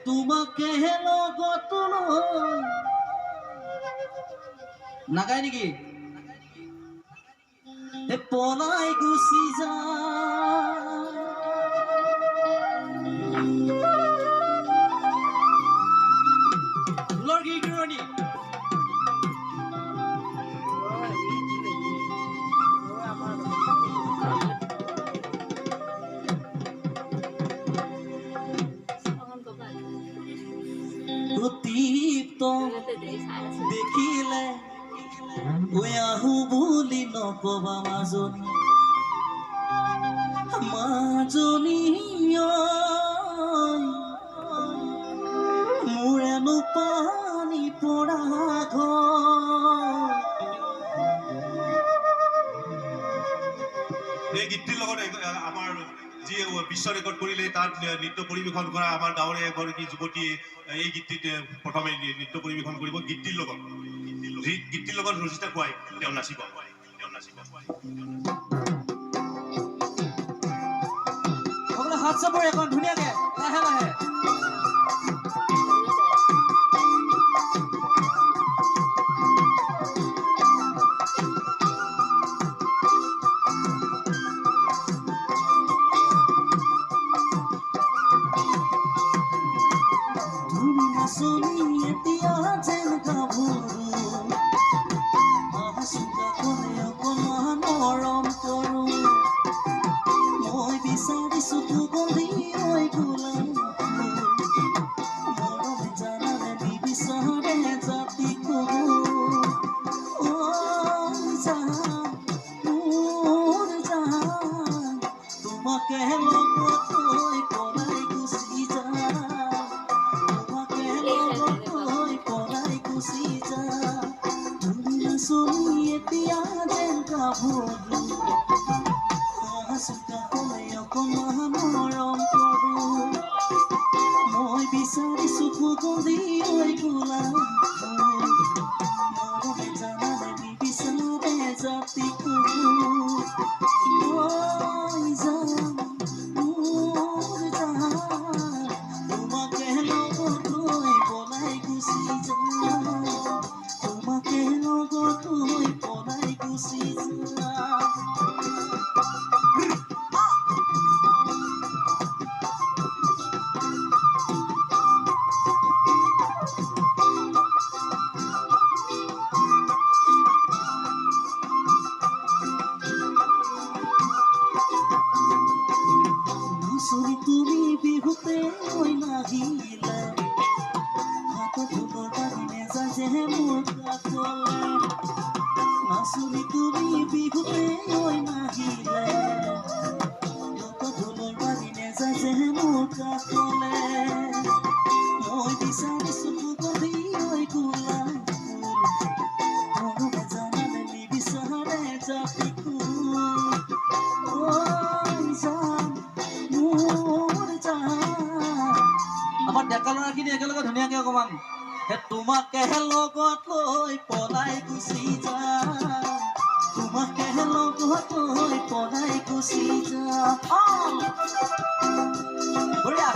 তোমাকে লগত লৈ নাগায় নেকি পলাই গুচি যা লৰ্গী গিৰণী দেখিলে আহো বুলি নকবা মাজনী মোৰেনো পানী পৰা এই গীতটিৰ লগত আমাৰ যি বিশ্ব ৰেকৰ্ড কৰিলে তাত নৃত্য পৰিৱেশন কৰা আমাৰ গাঁৱৰে এগৰাকী যুৱতীয়ে এই গীতটিত প্ৰথমে নৃত্য পৰিৱেশন কৰিব গীতটিৰ লগত ৰচিতা কোৱাই তেওঁ নাচিব হাত চাপৰ এখন ধুনীয়াকে লাহে লাহে মৰম কৰো মই বিচাৰিছো সুগন্ধি ঐ গোলাপ মৰমে জানালে নিবিচাৰে জাতি তোমাকে লগত লৈ পলাই গুচি যা তোমাকে লগত লৈ পলাই গুচি যা তুমি নাচনি এতিয়া যেন গাভৰু মৰম কৰো মই বিচাৰিছো সুগন্ধি ঐ গোলাপ মৰমে জানালে নিবিচাৰে জাতি তোমাকে লগত লৈ পলাই গুচি যা তোমাকে লগত লৈ পলাই গুচি যা তুমি বিহুতে ঐ নাহিলে হাতত ধুবতানি নেজাজে মোৰ কাকলে নাচনি তুমি বিহুতে ঐ নাহিলে হাতত ধুবতানি নেজাজে মোৰ কাকলে মই বিচাৰিছো সুগন্ধি ঐ গোলাপ মৰমে জানালে নিবিচাৰে জাতি আমাৰ ডেকা ল'ৰাখিনি একেলগে ধুনীয়াকে অকমান তোমাকে লগত লৈ পলাই গুচি যা তোমাকে লগত লৈ পলাই গুচি যা বঢ়িয়া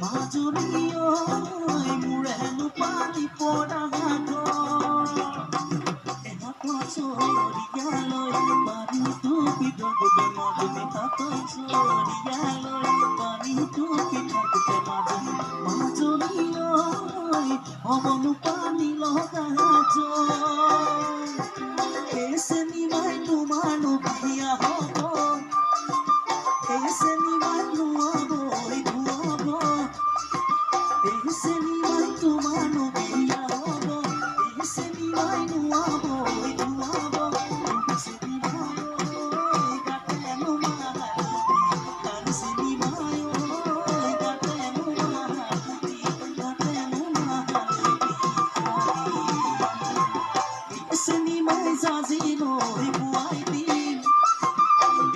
মাজুলী মাজুলী ঐ মোৰে হেনো পানী পৰা হাতত চৰিয়ালৈ পানীটো পিঠা গোটে মাজুলী হাতত চৰিয়ালৈ পানীটো পিঠা গোটে মাজুলী ঐ হ'বনো পানী লগা এই চেনিমাই তোমাৰনো বিয়া হ'ব এই চেনিমাই ধুৱাবই ধুৱাব এই চেনিমাই তোমাৰনো বিয়া হ'ব এই চেনিমাই ধুৱাবই ধুৱাব চেনিমাই গাতেনো মাহাতি চেনিমাই গাতেনো মাহাতি গাতেনো মাহাতি চেনিমাই জাজি লৈ পুৱাই দিম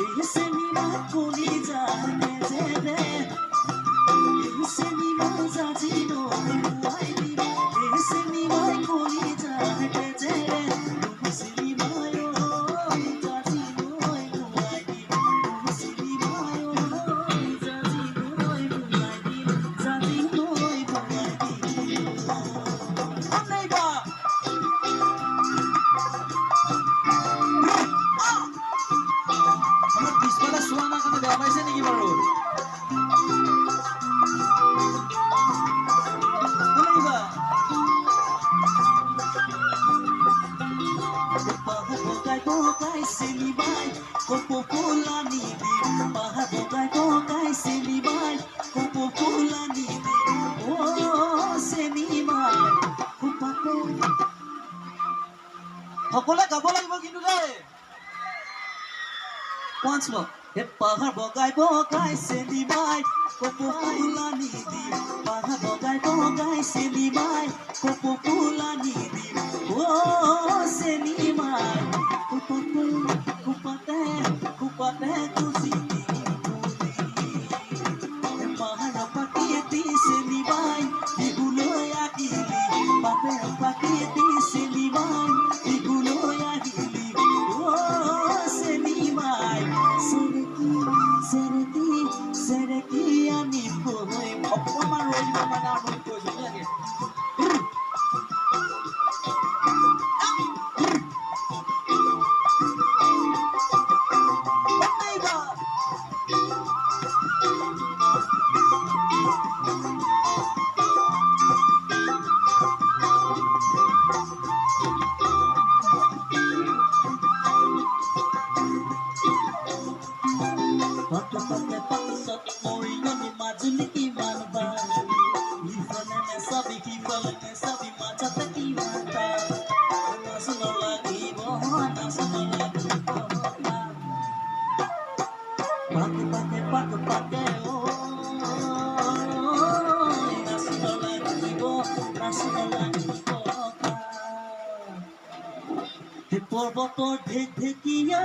এই চেনিমাই কলি যায় নেজেৰে এই চেনিমাই জাজি লৈ পুৱাই দিম এই চেনিমাই কলি যায় নেজেৰে চেনিমাই জাজি লৈ পুৱাই দিম চেনিমাই জাজি লৈ পুৱাই দিম জাজি লৈ পুৱাই দিম অনেবা আমাৰ পিছফালে চোৱা না কাৰণে বেয়া পাইছে নেকি বাৰু শুনিবা বগাই বগাই চেলিবাই কপৌ ফুলানি দিম বাহা বগাই বগাই চেলিবাই কপৌ ফুলানি দিম চেলিবাই খোপাতে সকলোৱে গাব লাগিব কিন্তু দেই Once more, bahar bogai bogai selimai, kopo pulani di. Bahar bogai bogai selimai, kopo pulani di. Oh selimai, kupate kupate kupate kusiti kuli. Bahar paketi selimai, digulo ya gili. Bahar paketi selimai, digulo ya gili. Oh selimai. Sereki ani boy অকমান ৰৈ দিব মানে আমি কৈছো লাগে মাজুলী কিমান বাৰ ইফালে চাবি মাজত কিমান নাচন লাগিব পাকে পাকে পাকে নাচন লাগিব পৰ্বতৰ ঢেক ঢেকিয়া